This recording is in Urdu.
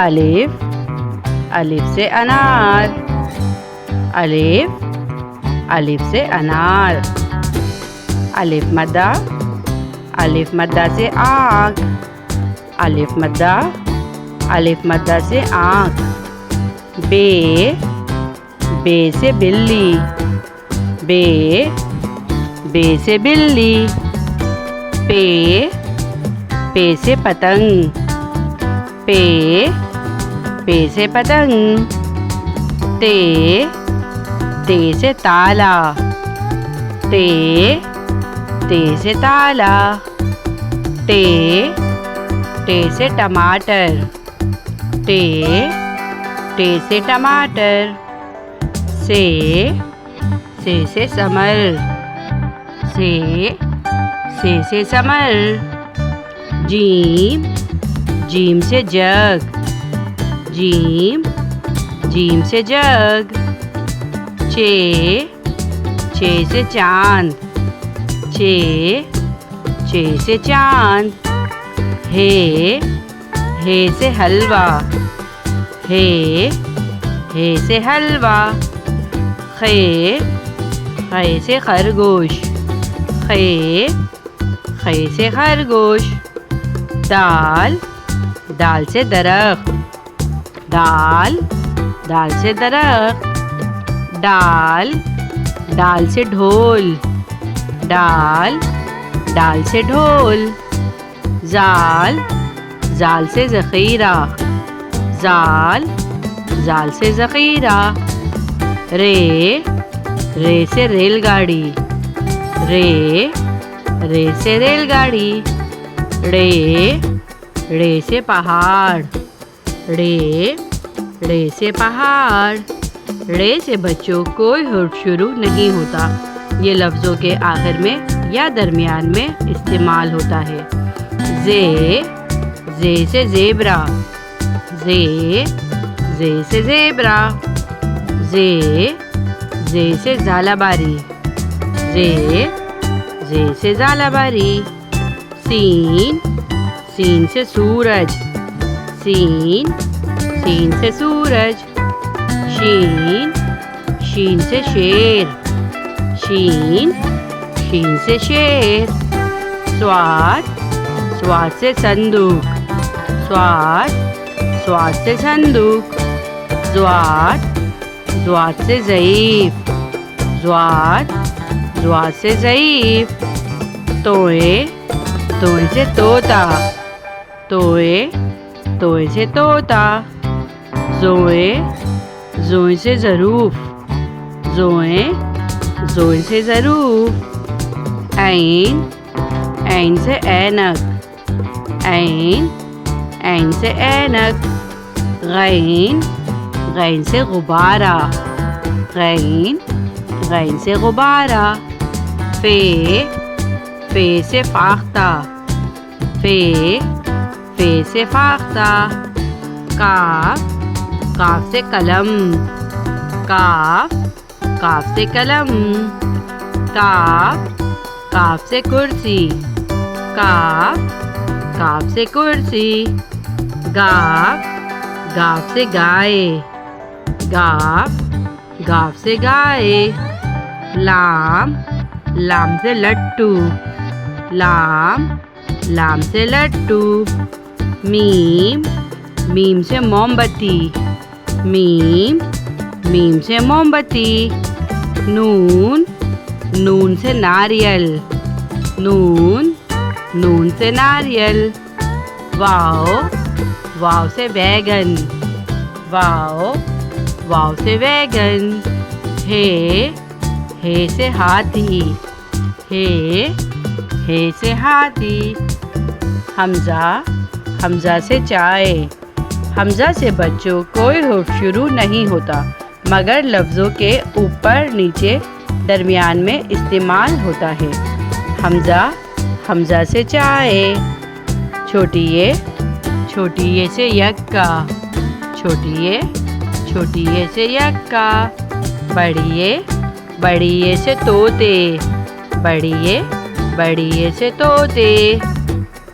الف، الف سے انار، الف، الف سے انار. الف مدہ، الف مدہ سے آنکھ، الف مدہ، الف مدہ سے آنکھ. بے، بے سے بلی، بے، بے سے بلی. پے، پے سے پتنگ، پے، پے سے پتنگ. تے، تے سے تالا، تے، تے سے تالا. ٹے، ٹے سے ٹماٹر، ٹے، ٹے سے ٹماٹر. سے، سے ثمر، سے ثمر. جیم، جیم سے جگ، جیم، جیم سے جگ. چے، چے سے چاند، چے، چے سے چاند. ہے، ہے سے حلوہ، ہے، ہے سے حلوہ. خے، خے سے خرگوش، خے، خے سے خرگوش. دال، دال سے درخت، دال، دال سے درخت. ڈال، ڈال سے ڈھول، ڈال، ڈال سے ڈھول. زال، زال سے ذخیرہ، زال، زال سے ذخیرہ. رے، رے سے ریل گاڑی، رے، رے سے ریل گاڑی. ڑے، ڑے سے پہاڑ، ڑے، ڑے سے پہاڑ. ڑے سے بچوں کوئی حرف شروع نہیں ہوتا، یہ لفظوں کے آخر میں یا درمیان میں استعمال ہوتا ہے. زے، زے سے زیبرا، زے، زے سے زیبرا. زے، زے سے زالہ باری، زے، زے سے زالہ باری. سین، سین سے سورج، سین، سین سے سورج. شین، شین سے شیر، شین، شین سے شیر. سواد، سواد سے صندوق، سواد، سواد سے صندوق. زواد، زواد سے ضعیف، زواد، زواد سے ضعیف. توئے، توئے سے طوطا، توئے، توئے سے طوطا. زوئے، زوئے سے ظروف، زوئے، زوئے سے ظروف. عین، عین سے اینک، عین، عین سے اینک. غین، غین سے غبارہ، غین، غین سے غبارہ. فے، فے سے فاختہ، فے، فے سے فاختہ. کاف، کاف سے قلم، کاف، کاف سے قلم. کاف، کاف سے کرسی، کاف، کاف سے کرسی. گاف، گاف سے گائے، گاف، گاف سے گائے. لام، لام سے لٹو، لام، لام سے لٹو. میم، میم سے موم بتی، میم، میم سے موم بتی. نون، نون سے ناریل، نون، نون سے ناریل. واو، واو سے بیگن، واو، واو سے بیگن. ہے، ہے سے ہاتھی، ہے، ہے سے ہاتھی. حمزہ، حمزہ سے چائے، حمزہ سے بچوں کوئی حرف شروع نہیں ہوتا مگر لفظوں کے اوپر نیچے درمیان میں استعمال ہوتا ہے. حمزہ، حمزہ سے چائے. چھوٹی اے، چھوٹی اے سے یکا، چھوٹی اے، چھوٹی اے سے یکا. بڑی اے، بڑی اے سے طوطے، بڑی اے، بڑی اے سے طوطے.